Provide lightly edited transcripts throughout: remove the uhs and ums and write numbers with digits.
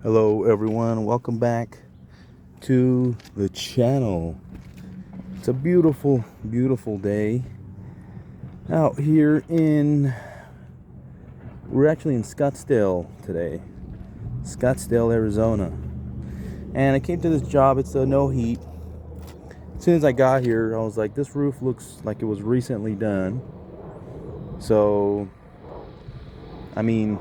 Hello everyone, welcome back to the channel. It's a beautiful, beautiful day out here we're actually in Scottsdale today. Scottsdale, Arizona. And I came to this job, it's a no heat. As soon as I got here, I was like, this roof looks like it was recently done. So, I mean,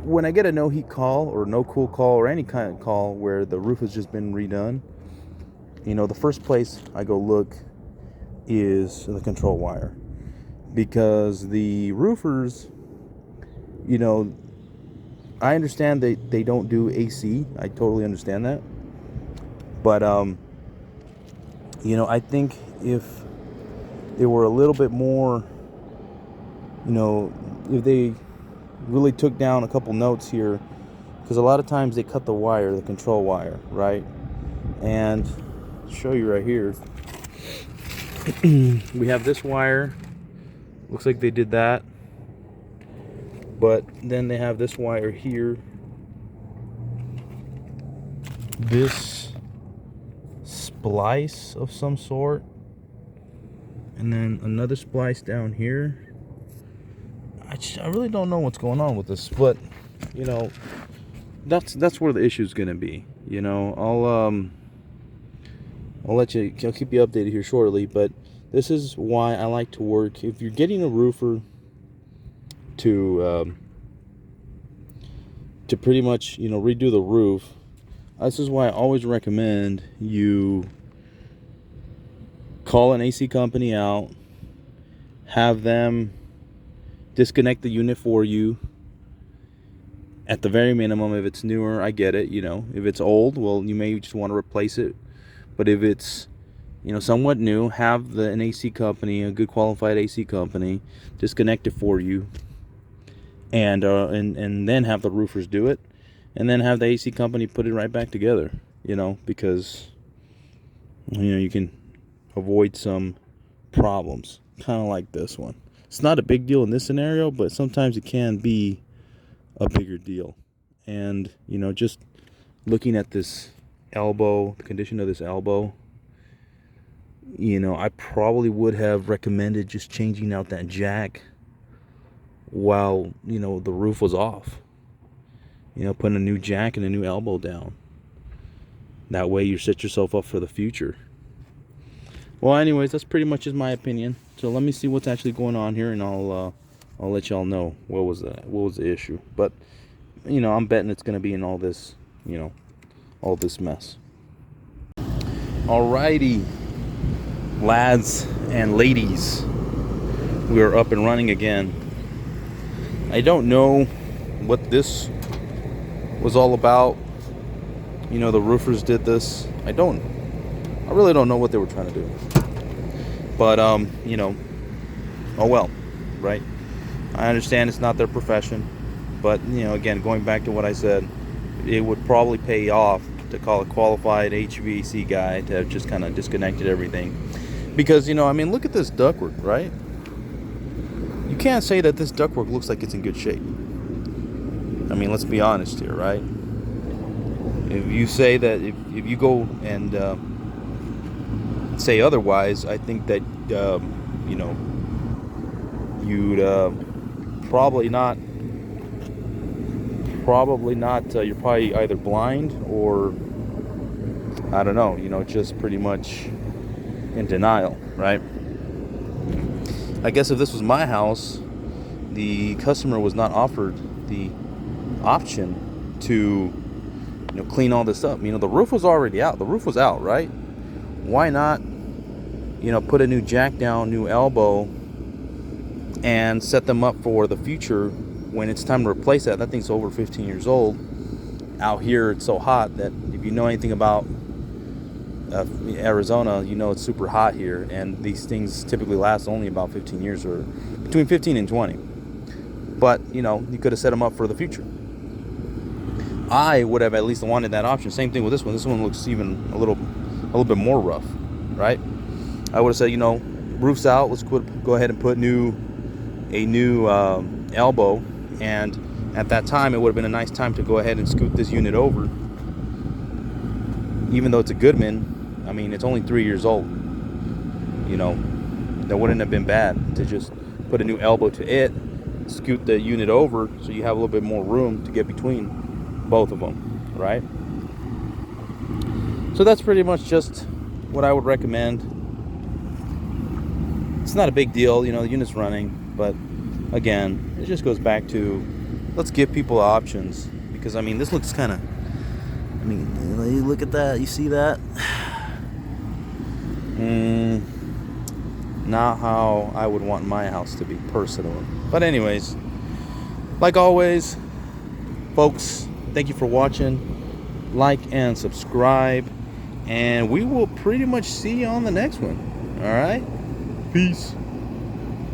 when I get a no heat call or no cool call or any kind of call where the roof has just been redone, the first place I go look is the control wire, because the roofers, I understand they don't do AC. I totally understand that. But I think if they were a little bit more, if they really took down a couple notes here, because a lot of times they cut the control wire, right? And I'll show you right here. We have this wire. Looks like they did that. But then they have this wire here. This splice of some sort. And then another splice down here. I really don't know what's going on with this, but that's where the issue is going to be. I'll keep you updated here shortly, but this is why I like to work. If you're getting a roofer to pretty much redo the roof, this is why I always recommend you call an AC company out, have them disconnect the unit for you. At the very minimum, if it's newer, I get it. If it's old, well, you may just want to replace it. But if it's somewhat new, have an AC company, a good qualified AC company, disconnect it for you, and then have the roofers do it, and then have the AC company put it right back together. Because you can avoid some problems, kind of like this one. It's not a big deal in this scenario, but sometimes it can be a bigger deal. And just looking at this elbow, the condition of this elbow, I probably would have recommended just changing out that jack while the roof was off. Putting a new jack and a new elbow down. That way you set yourself up for the future. Well, anyways, that's pretty much my opinion. So let me see what's actually going on here, and I'll let y'all know what was the issue. But I'm betting it's gonna be in all this all this mess. Alrighty, lads and ladies, we are up and running again. I don't know what this was all about. The roofers did this. I really don't know what they were trying to do. But oh well, right? I understand it's not their profession, but again, going back to what I said, it would probably pay off to call a qualified HVAC guy to have just kind of disconnected everything. Because look at this ductwork, right? You can't say that this ductwork looks like it's in good shape. Let's be honest here, right? If you say that, if you go and say otherwise, I think that you'd probably not. You're probably either blind or I don't know. Just pretty much in denial, right? I guess if this was my house, the customer was not offered the option to clean all this up. The roof was already out. The roof was out, right? Why not put a new jack down, new elbow, and set them up for the future when it's time to replace that. That thing's over 15 years old. Out here it's so hot that if you know anything about Arizona, it's super hot here, and these things typically last only about 15 years, or between 15 and 20. But you could have set them up for the future. I would have at least wanted that option. Same thing with this one. This one looks even a little bit more rough, right? I would have said, roof's out. Let's go ahead and put a new elbow, and at that time, it would have been a nice time to go ahead and scoot this unit over. Even though it's a Goodman, I mean, it's only 3 years old. You know, that wouldn't have been bad to just put a new elbow to it, scoot the unit over so you have a little bit more room to get between both of them, right? So that's pretty much just what I would recommend. It's not a big deal, you know, the unit's running, but again, it just goes back to, let's give people options. Because I mean, this looks kind of, I mean, you look at that, you see that? Not how I would want my house to be personally. But anyways, like always, folks, thank you for watching. Like and subscribe, and we will pretty much see you on the next one. All right, peace.